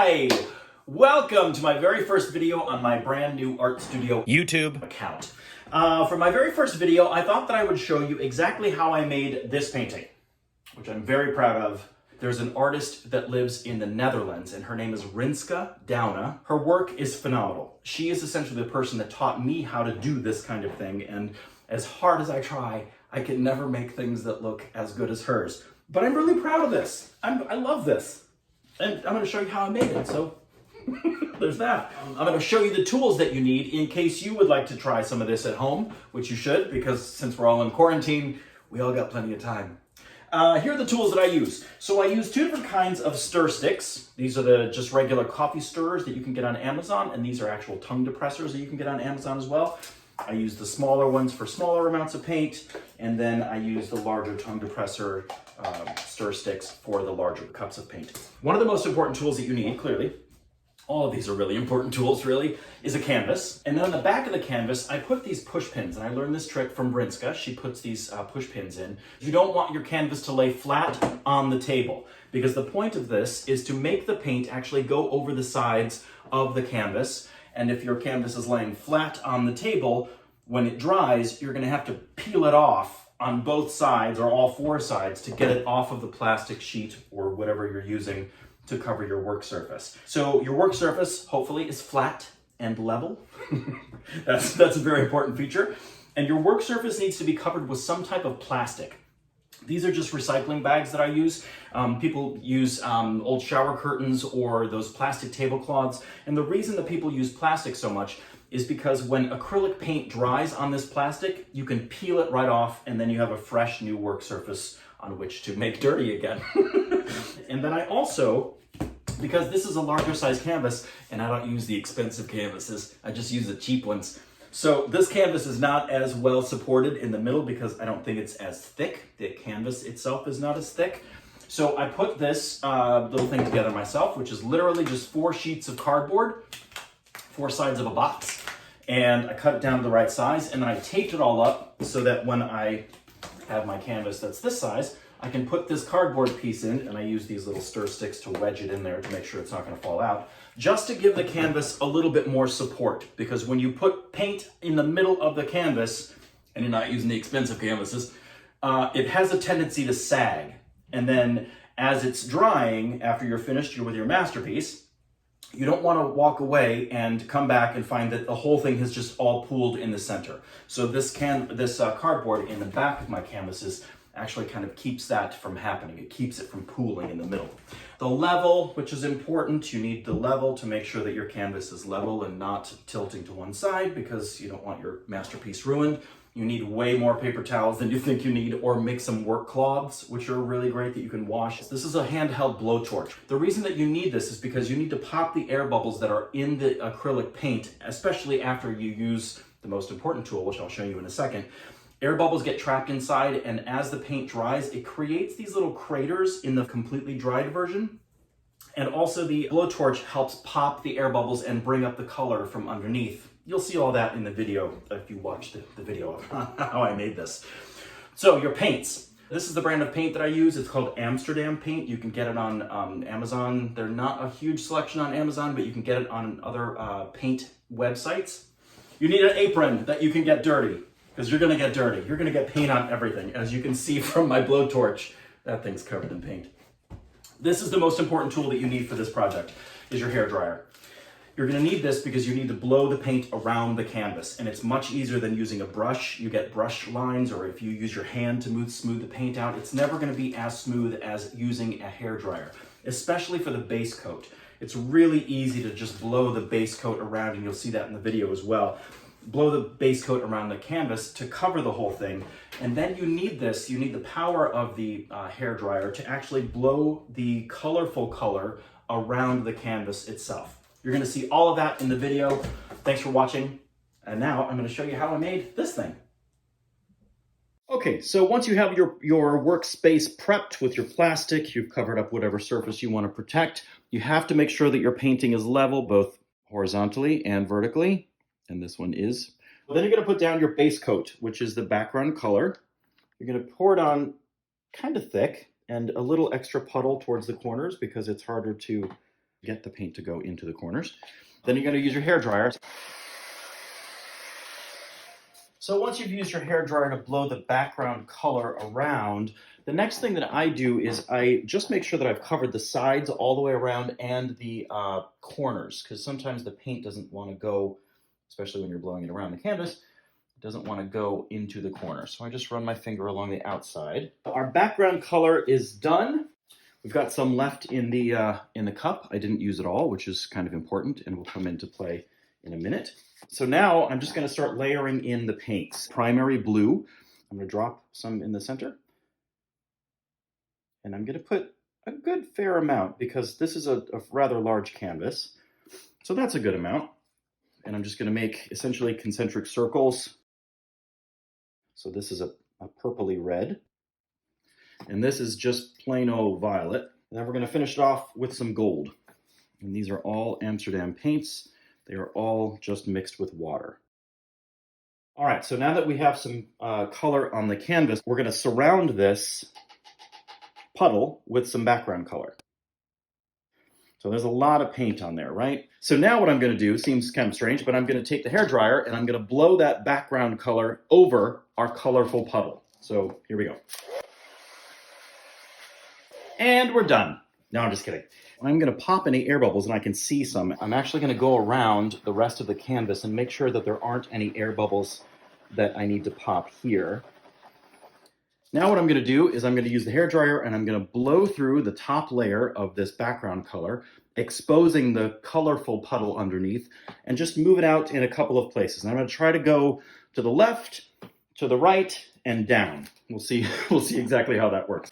Hi! Welcome to my very first video on my brand new art studio YouTube account. For my very first video, I thought that I would show you exactly how I made this painting, which I'm very proud of. There's an artist that lives in the Netherlands, and her name is Rinske Douna. Her work is phenomenal. She is essentially the person that taught me how to do this kind of thing, and as hard as I try, I can never make things that look as good as hers. But I'm really proud of this. I love this. And I'm going to show you how I made it, so there's that. I'm going to show you the tools that you need in case you would like to try some of this at home, which you should, because since we're all in quarantine, we all got plenty of time. Here are the tools that I use. So I use two different kinds of stir sticks. These are the just regular coffee stirrers that you can get on Amazon, and these are actual tongue depressors that you can get on Amazon as well. I use the smaller ones for smaller amounts of paint, and then I use the larger tongue depressor stir sticks for the larger cups of paint. One of the most important tools that you need, clearly, all of these are really important tools, really, is a canvas. And then on the back of the canvas, I put these push pins, and I learned this trick from Rinske. She puts these push pins in. You don't want your canvas to lay flat on the table, because the point of this is to make the paint actually go over the sides of the canvas. And if your canvas is laying flat on the table, when it dries, you're gonna have to peel it off on both sides or all four sides to get it off of the plastic sheet or whatever you're using to cover your work surface. So your work surface, hopefully, is flat and level. That's a very important feature. And your work surface needs to be covered with some type of plastic. These are just recycling bags that I use. People use old shower curtains or those plastic tablecloths. And the reason that people use plastic so much is because when acrylic paint dries on this plastic, you can peel it right off, and then you have a fresh new work surface on which to make dirty again. And then I also, because this is a larger size canvas, and I don't use the expensive canvases, I just use the cheap ones. So this canvas is not as well supported in the middle because I don't think it's as thick. The canvas itself is not as thick. So I put this little thing together myself, which is literally just 4 sheets of cardboard, 4 sides of a box, and I cut it down to the right size, and then I taped it all up so that when I have my canvas that's this size, I can put this cardboard piece in, and I use these little stir sticks to wedge it in there to make sure it's not going to fall out, just to give the canvas a little bit more support, because when you put paint in the middle of the canvas, and you're not using the expensive canvases, it has a tendency to sag. And then as it's drying, after you're finished with your masterpiece, you don't want to walk away and come back and find that the whole thing has just all pooled in the center. So this cardboard in the back of my canvases actually kind of keeps that from happening. It keeps it from pooling in the middle. The level, which is important, you need the level to make sure that your canvas is level and not tilting to one side, because you don't want your masterpiece ruined. You need way more paper towels than you think you need, or make some work cloths, which are really great that you can wash. This is a handheld blowtorch. The reason that you need this is because you need to pop the air bubbles that are in the acrylic paint, especially after you use the most important tool, which I'll show you in a second. Air bubbles get trapped inside, and as the paint dries, it creates these little craters in the completely dried version. And also the blowtorch helps pop the air bubbles and bring up the color from underneath. You'll see all that in the video if you watch the video of how I made this. So your paints. This is the brand of paint that I use. It's called Amsterdam paint. You can get it on Amazon. They're not a huge selection on Amazon, but you can get it on other paint websites. You need an apron that you can get dirty, because you're gonna get dirty. You're gonna get paint on everything. As you can see from my blowtorch, that thing's covered in paint. This is the most important tool that you need for this project, is your hairdryer. You're gonna need this because you need to blow the paint around the canvas, and it's much easier than using a brush. You get brush lines, or if you use your hand to smooth the paint out, it's never gonna be as smooth as using a hairdryer, especially for the base coat. It's really easy to just blow the base coat around, and you'll see that in the video as well. Blow the base coat around the canvas to cover the whole thing. And then you need this, you need the power of the hairdryer to actually blow the colorful color around the canvas itself. You're gonna see all of that in the video. Thanks for watching. And now I'm gonna show you how I made this thing. Okay, so once you have your workspace prepped with your plastic, you've covered up whatever surface you wanna protect, you have to make sure that your painting is level, both horizontally and vertically. And this one is. Well, then you're going to put down your base coat, which is the background color. You're going to pour it on kind of thick and a little extra puddle towards the corners because it's harder to Get the paint to go into the corners. Then you're going to use your hairdryer. So once you've used your hairdryer to blow the background color around, the next thing that I do is I just make sure that I've covered the sides all the way around and the corners, because sometimes the paint doesn't want to go, especially when you're blowing it around the canvas, it doesn't want to go into the corner. So I just run my finger along the outside. Our background color is done. We've got some left in the cup. I didn't use it all, which is kind of important and will come into play in a minute. So now I'm just going to start layering in the paints. Primary blue, I'm going to drop some in the center. And I'm going to put a good fair amount because this is a rather large canvas. So that's a good amount. And I'm just going to make essentially concentric circles. So this is a purpley red. And this is just plain old violet. And then we're going to finish it off with some gold. And these are all Amsterdam paints. They are all just mixed with water. All right, so now that we have some color on the canvas, we're going to surround this puddle with some background color. So there's a lot of paint on there, right? So now what I'm going to do, seems kind of strange, but I'm going to take the hairdryer and I'm going to blow that background color over our colorful puddle. So here we go. And we're done. No, I'm just kidding. I'm going to pop any air bubbles, and I can see some. I'm actually going to go around the rest of the canvas and make sure that there aren't any air bubbles that I need to pop here. Now what I'm going to do is I'm going to use the hairdryer and I'm going to blow through the top layer of this background color, exposing the colorful puddle underneath, and just move it out in a couple of places. And I'm going to try to go to the left, to the right, and down. We'll see exactly how that works.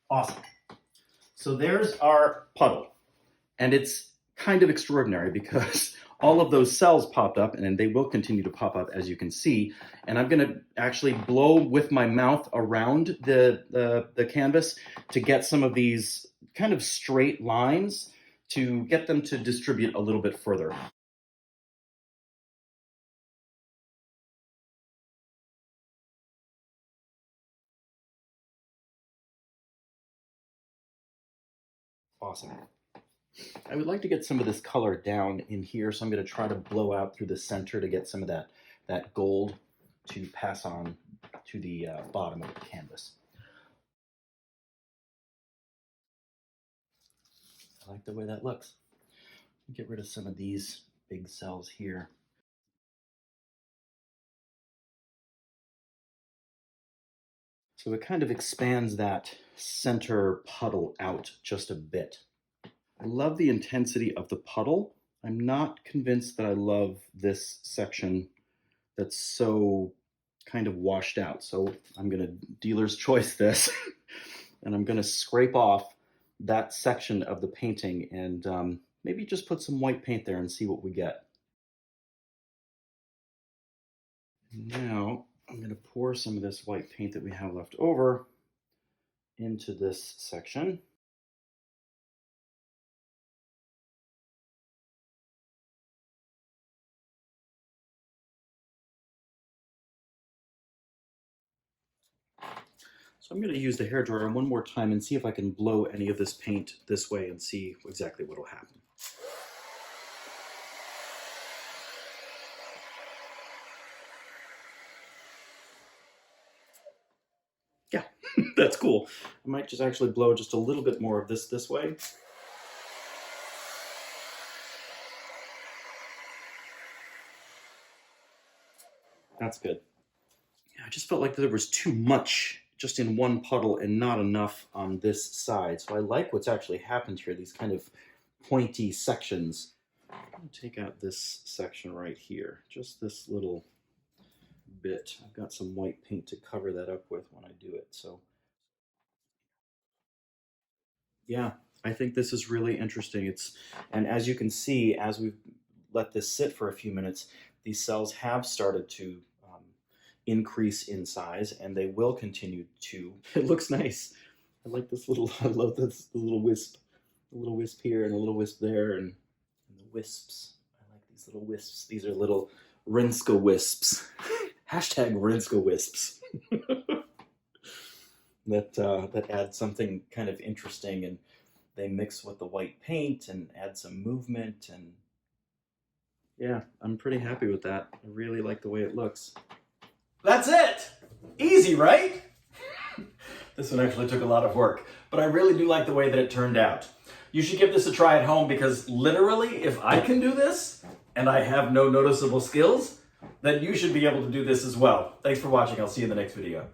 Awesome. So there's our puddle. And it's kind of extraordinary because all of those cells popped up, and they will continue to pop up, as you can see. And I'm going to actually blow with my mouth around the canvas to get some of these kind of straight lines to get them to distribute a little bit further. Awesome. I would like to get some of this color down in here, so I'm going to try to blow out through the center to get some of that gold to pass on to the bottom of the canvas. I like the way that looks. Get rid of some of these big cells here. So it kind of expands that center puddle out just a bit. I love the intensity of the puddle. I'm not convinced that I love this section that's so kind of washed out. So I'm going to dealer's choice this, and I'm going to scrape off that section of the painting and maybe just put some white paint there and see what we get. Now I'm going to pour some of this white paint that we have left over into this section. So I'm going to use the hairdryer one more time and see if I can blow any of this paint this way and see exactly what will happen. Yeah, that's cool. I might just actually blow just a little bit more of this way. That's good. Yeah, I just felt like there was too much just in one puddle and not enough on this side. So I like what's actually happened here, these kind of pointy sections. I'm going to take out this section right here, just this little bit. I've got some white paint to cover that up with when I do it. So yeah, I think this is really interesting. And as you can see, as we've let this sit for a few minutes, these cells have started to increase in size, and they will continue to. It looks nice. I like this little, I love this little wisp. A little wisp here and a little wisp there, and the wisps. I like these little wisps. These are little Rinska wisps. Hashtag Rinska-Wisps. that add something kind of interesting, and they mix with the white paint and add some movement, and yeah, I'm pretty happy with that. I really like the way it looks. That's it! Easy, right? This one actually took a lot of work, but I really do like the way that it turned out. You should give this a try at home, because literally, if I can do this, and I have no noticeable skills, then you should be able to do this as well. Thanks for watching. I'll see you in the next video.